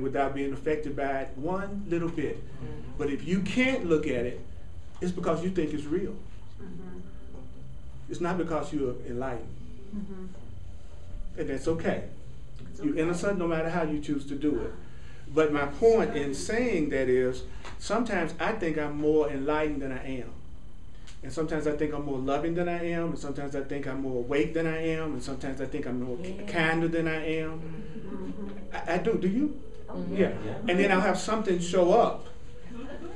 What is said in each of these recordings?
without being affected by it one little bit. But if you can't look at it, it's because you think it's real. It's not because you're enlightened. And that's okay. You're innocent no matter how you choose to do it. But my point in saying that is, sometimes I think I'm more enlightened than I am. And sometimes I think I'm more loving than I am, and sometimes I think I'm more awake than I am, and sometimes I think I'm more kinder than I am. I do. Do you? Yeah. And then I'll have something show up,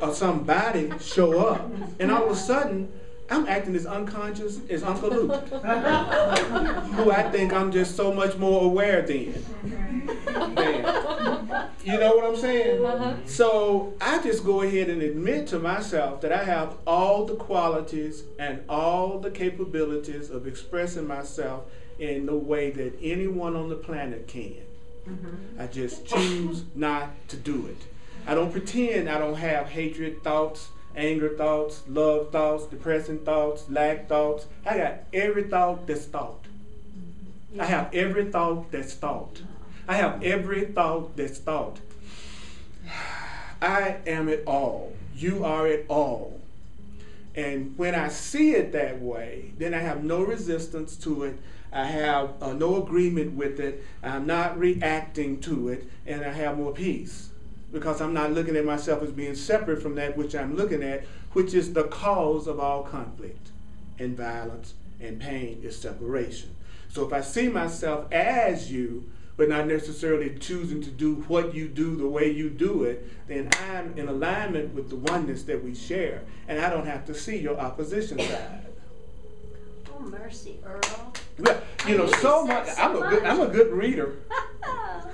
or somebody show up, and all of a sudden, I'm acting as unconscious as Uncle Luke, who I think I'm just so much more aware than. You know what I'm saying? So I just go ahead and admit to myself that I have all the qualities and all the capabilities of expressing myself in the way that anyone on the planet can. I just choose not to do it. I don't pretend I don't have hatred thoughts, anger thoughts, love thoughts, depressing thoughts, lack thoughts. I got every thought that's thought. I have every thought that's thought. I have every thought that's thought. I am it all. You are it all. And when I see it that way, then I have no resistance to it. I have no agreement with it. I'm not reacting to it, and I have more peace. Because I'm not looking at myself as being separate from that which I'm looking at, which is the cause of all conflict and violence and pain is separation. So if I see myself as you, but not necessarily choosing to do what you do the way you do it, then I'm in alignment with the oneness that we share, and I don't have to see your opposition side. Oh, mercy, Earl. Well, you know, so much. I'm a good reader.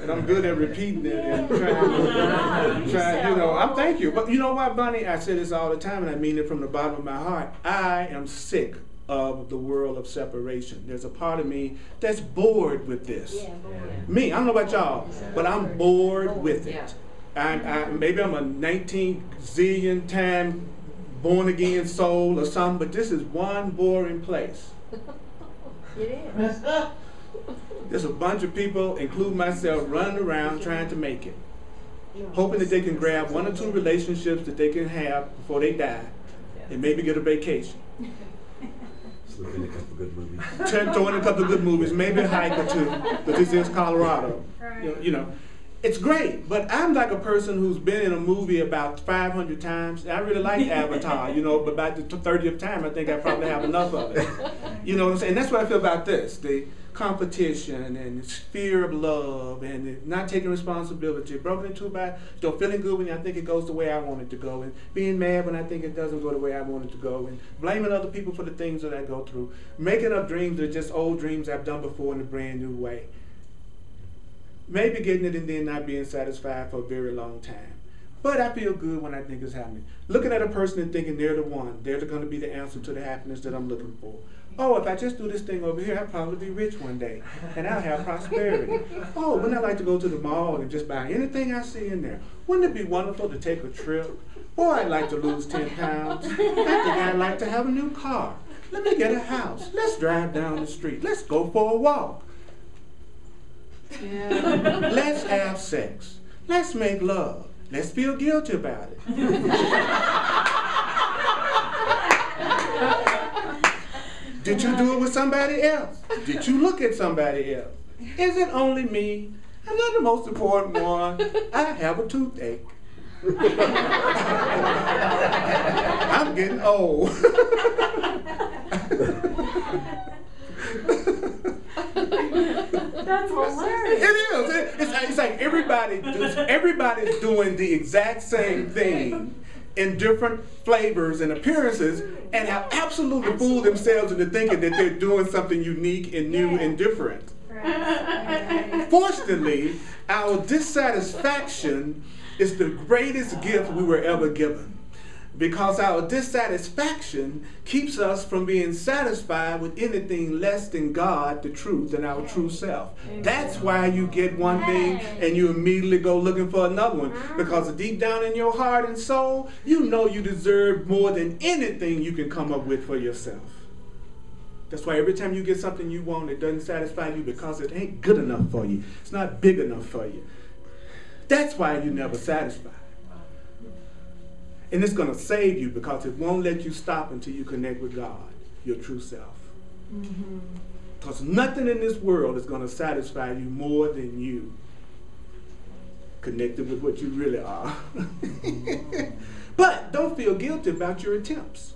And I'm good at repeating it and trying, you know, thank you. But you know what, Bunny? I say this all the time, and I mean it from the bottom of my heart. I am sick of the world of separation. There's a part of me that's bored with this. Yeah, bored. Me, I don't know about y'all, but I'm bored with it. Maybe I'm a 19 zillion time born again soul or something, but this is one boring place. It is. There's a bunch of people, including myself, running around trying to make it, hoping that they can grab one or two relationships that they can have before they die, and maybe get a vacation. Slip in a couple of good movies. Throw in a couple of good movies, maybe a hike or two, but this is Colorado. You know, it's great, but I'm like a person who's been in a movie about 500 times. I really like Avatar, you know, but about the 30th time, I think I probably have enough of it. You know what I'm saying? And that's what I feel about this. The competition and fear of love and not taking responsibility, broken into by feeling good when I think it goes the way I want it to go, and being mad when I think it doesn't go the way I want it to go, and blaming other people for the things that I go through, making up dreams that are just old dreams I've done before in a brand new way. Maybe getting it and then not being satisfied for a very long time. But I feel good when I think it's happening. Looking at a person and thinking they're the one, they're going to be the answer to the happiness that I'm looking for. Oh, if I just do this thing over here, I'll probably be rich one day, and I'll have prosperity. Oh, wouldn't I like to go to the mall and just buy anything I see in there? Wouldn't it be wonderful to take a trip? Boy, I'd like to lose 10 pounds. I think I'd like to have a new car. Let me get a house. Let's drive down the street. Let's go for a walk. Yeah. Let's have sex. Let's make love. Let's feel guilty about it. Did you do it with somebody else? Did you look at somebody else? Is it only me? I'm not the most important one. I have a toothache. I'm getting old. That's hilarious. It is. It's like everybody's doing the exact same thing in different flavors and appearances, and have absolutely fooled themselves into thinking that they're doing something unique and new and different. Right. Fortunately, our dissatisfaction is the greatest gift we were ever given, because our dissatisfaction keeps us from being satisfied with anything less than God, the truth, and our true self. That's why you get one thing and you immediately go looking for another one, because deep down in your heart and soul, you know you deserve more than anything you can come up with for yourself. That's why every time you get something you want, it doesn't satisfy you because it ain't good enough for you. It's not big enough for you. That's why you're never satisfied. And it's going to save you because it won't let you stop until you connect with God, your true self. Because nothing in this world is going to satisfy you more than you connected with what you really are. But don't feel guilty about your attempts.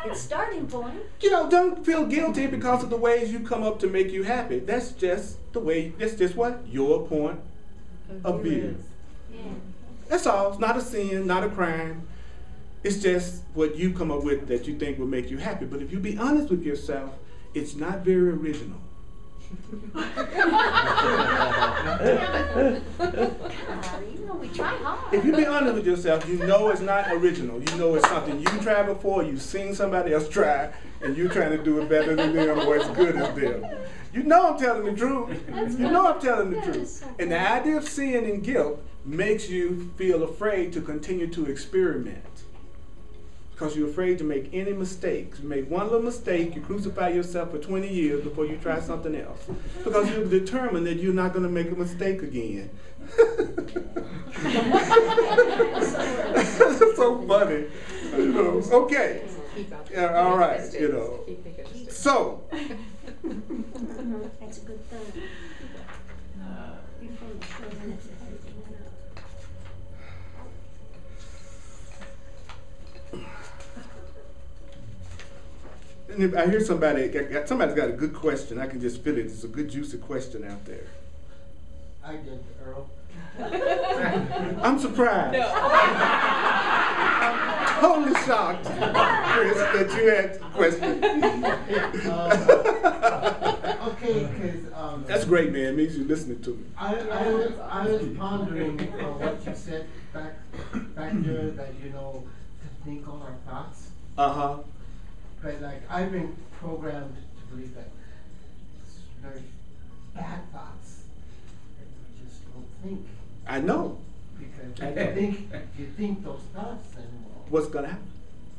It's starting point. You know, don't feel guilty because of the ways you come up to make you happy. That's just the way, that's just what? Your point of view. Yeah. That's all. It's not a sin, not a crime. It's just what you come up with that you think will make you happy. But if you be honest with yourself, it's not very original. God, you know we try hard. If you be honest with yourself, you know it's not original. You know it's something you tried before, you've seen somebody else try, and you're trying to do it better than them or as good as them. You know I'm telling the truth. You know I'm telling the truth. And the idea of sin and guilt makes you feel afraid to continue to experiment. Because you're afraid to make any mistakes. You make one little mistake, you crucify yourself for 20 years before you try something else. Because you're determined that you're not going to make a mistake again. That's so funny. You know, okay. Yeah, all right, you know. So. That's a good thing. And if I hear somebody's got a good question, I can just feel it. It's a good, juicy question out there. I did, Earl. I'm surprised. No. Totally shocked, Chris, that you had a question. Okay, because that's great, man. It means you're listening to me. I was pondering what you said back there, that to think on our thoughts. But like I've been programmed to believe that there's bad thoughts that we just don't think. I know. Because if you think those thoughts, then what's gonna happen?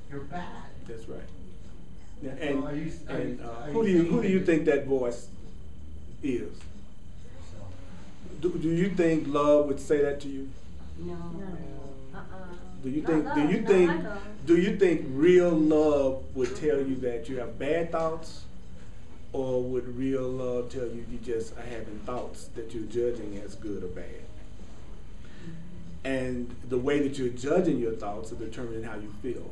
You're bad. That's right. Yeah, So who do you think that voice is? Do you think love would say that to you? No. Do you think real love would tell you that you have bad thoughts, or would real love tell you you just are having thoughts that you're judging as good or bad? And the way that you're judging your thoughts is determining how you feel.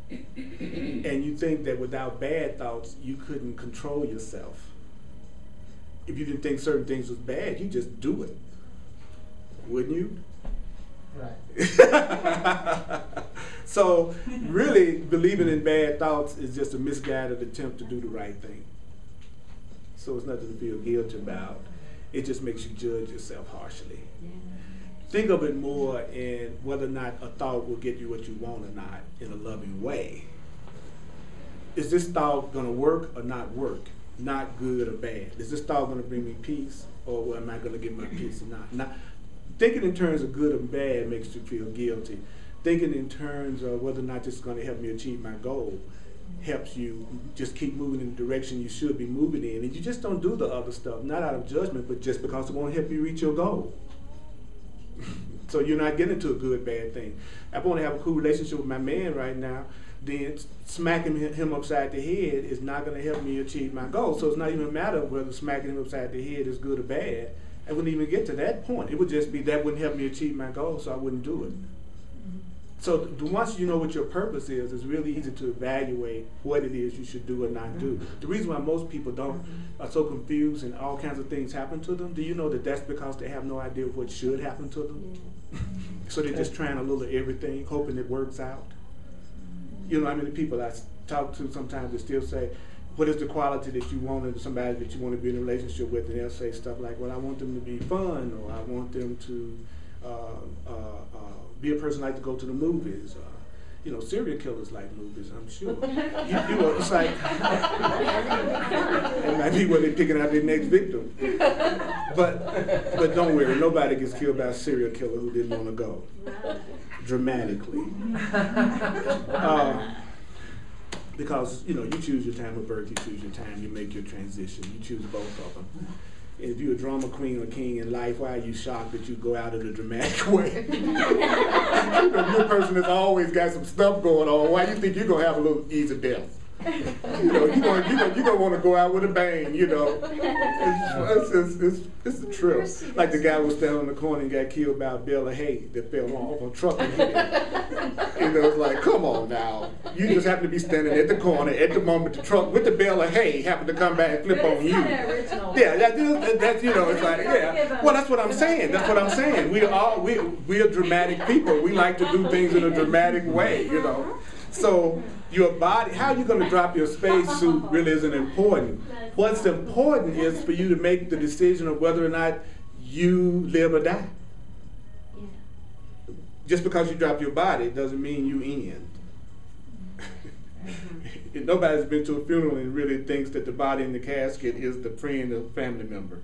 And you think that without bad thoughts, you couldn't control yourself. If you didn't think certain things was bad, you just do it. Wouldn't you? Right. So really believing in bad thoughts is just a misguided attempt to do the right thing. So it's nothing to feel guilty about. It just makes you judge yourself harshly. Yeah. Think of it more in whether or not a thought will get you what you want or not in a loving way. Is this thought going to work or not work? Not good or bad? Is this thought going to bring me peace, or am I going to get my peace or not? Thinking in terms of good or bad makes you feel guilty. Thinking in terms of whether or not this is going to help me achieve my goal helps you just keep moving in the direction you should be moving in. And you just don't do the other stuff, not out of judgment, but just because it won't help you reach your goal. So you're not getting to a good, bad thing. I want to have a cool relationship with my man right now, then smacking him upside the head is not going to help me achieve my goal. So it's not even a matter of whether smacking him upside the head is good or bad. I wouldn't even get to that point. It would just be that wouldn't help me achieve my goal, so I wouldn't do it. So once you know what your purpose is, it's really easy to evaluate what it is you should do or not do. The reason why most people are so confused and all kinds of things happen to them, do you know that that's because they have no idea of what should happen to them? So they're just trying a little of everything, hoping it works out. You know how many people I talk to sometimes they still say, what is the quality that you want in somebody that you want to be in a relationship with? And they'll say stuff like, well, I want them to be fun, or I want them to be a person like to go to the movies. Serial killers like movies, I'm sure. It's like, it might be where they're picking out their next victim. But don't worry, nobody gets killed by a serial killer who didn't want to go. Dramatically. Because, you choose your time of birth, you choose your time, you make your transition, you choose both of them. if you're a drama queen or king in life, why are you shocked that you go out in a dramatic way? You're a person that's always got some stuff going on. Why do you think you're going to have a little easy death? You know, you're gonna want to go out with a bang, you know. It's the truth. Like the guy was standing on the corner and got killed by a bale of hay that fell off a truck. You know, it's like, come on now. You just happen to be standing at the corner at the moment the truck with the bale of hay happened to come back and flip on you. Yeah, that's you know, it's like, yeah. Well, that's what I'm saying. That's what I'm saying. We're dramatic people. We like to do things in a dramatic way, you know. So your body, how you going to drop your spacesuit really isn't important. What's important is for you to make the decision of whether or not you live or die. Yeah. Just because you drop your body doesn't mean you end. Nobody's been to a funeral and really thinks that the body in the casket is the friend or family member.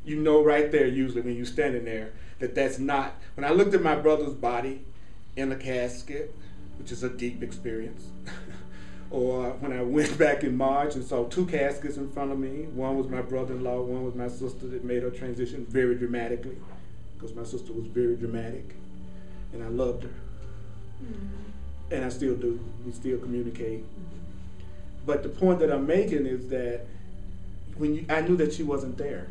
You know right there usually when you're standing there that that's not. When I looked at my brother's body in the casket, which is a deep experience. Or when I went back in March and saw two caskets in front of me. One was my brother-in-law, one was my sister that made her transition very dramatically, because my sister was very dramatic, and I loved her. Mm-hmm. And I still do. We still communicate. Mm-hmm. But the point that I'm making is that I knew that she wasn't there.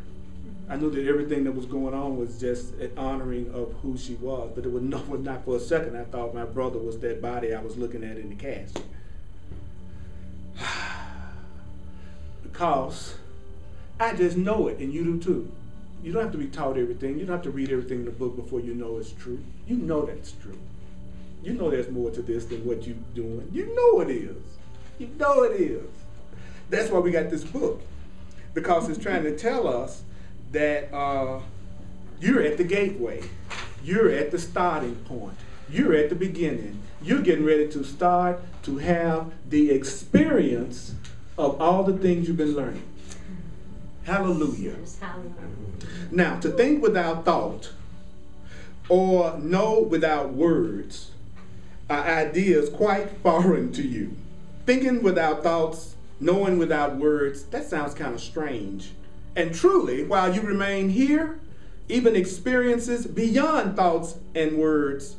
I knew that everything that was going on was just an honoring of who she was, but it was not for a second I thought my brother was that body I was looking at in the casket. Because I just know it, and you do too. You don't have to be taught everything. You don't have to read everything in the book before you know it's true. You know that's true. You know there's more to this than what you're doing. You know it is. You know it is. That's why we got this book, because it's trying to tell us that you're at the gateway. You're at the starting point. You're at the beginning. You're getting ready to start to have the experience of all the things you've been learning. Hallelujah. Now, to think without thought or know without words are ideas quite foreign to you. Thinking without thoughts, knowing without words, that sounds kind of strange. And truly, while you remain here, even experiences beyond thoughts and words,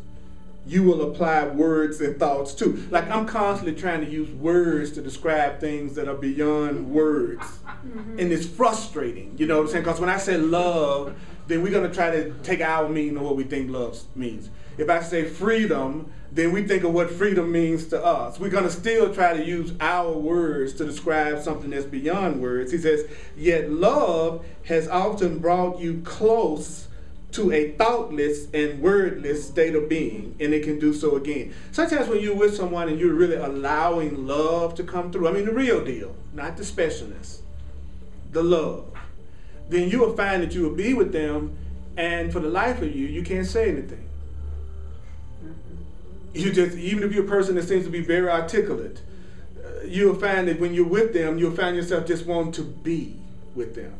you will apply words and thoughts too. Like I'm constantly trying to use words to describe things that are beyond words. Mm-hmm. And it's frustrating, you know what I'm saying? Because when I say love, then we're going to try to take our meaning of what we think love means. If I say freedom, then we think of what freedom means to us. We're going to still try to use our words to describe something that's beyond words. He says, yet love has often brought you close to a thoughtless and wordless state of being, and it can do so again. Sometimes when you're with someone and you're really allowing love to come through, I mean the real deal, not the specialness, the love, then you will find that you will be with them, and for the life of you, you can't say anything. You just, even if you're a person that seems to be very articulate, you'll find that when you're with them, you'll find yourself just wanting to be with them.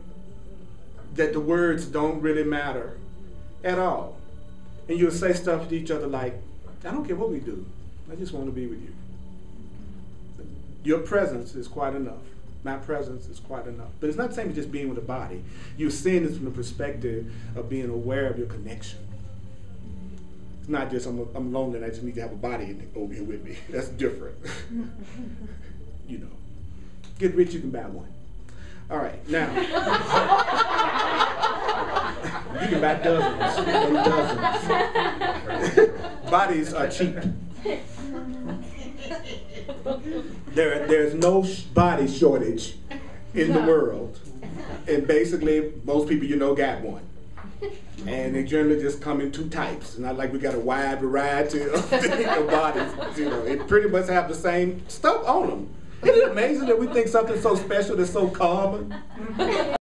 That the words don't really matter at all. And you'll say stuff to each other like, I don't care what we do, I just want to be with you. Your presence is quite enough. My presence is quite enough. But it's not the same as just being with a body. You're seeing this from the perspective of being aware of your connection. It's not just I'm lonely and I just need to have a body over here with me. That's different. You know. Get rich, you can buy one. All right, now. You can buy dozens and dozens. Bodies are cheap. There's no body shortage in the world. And basically, most people you know got one. And they generally just come in two types. It's not like we got a wide variety of bodies. You know, it pretty much have the same stuff on them. Isn't it amazing that we think something so special that's so common?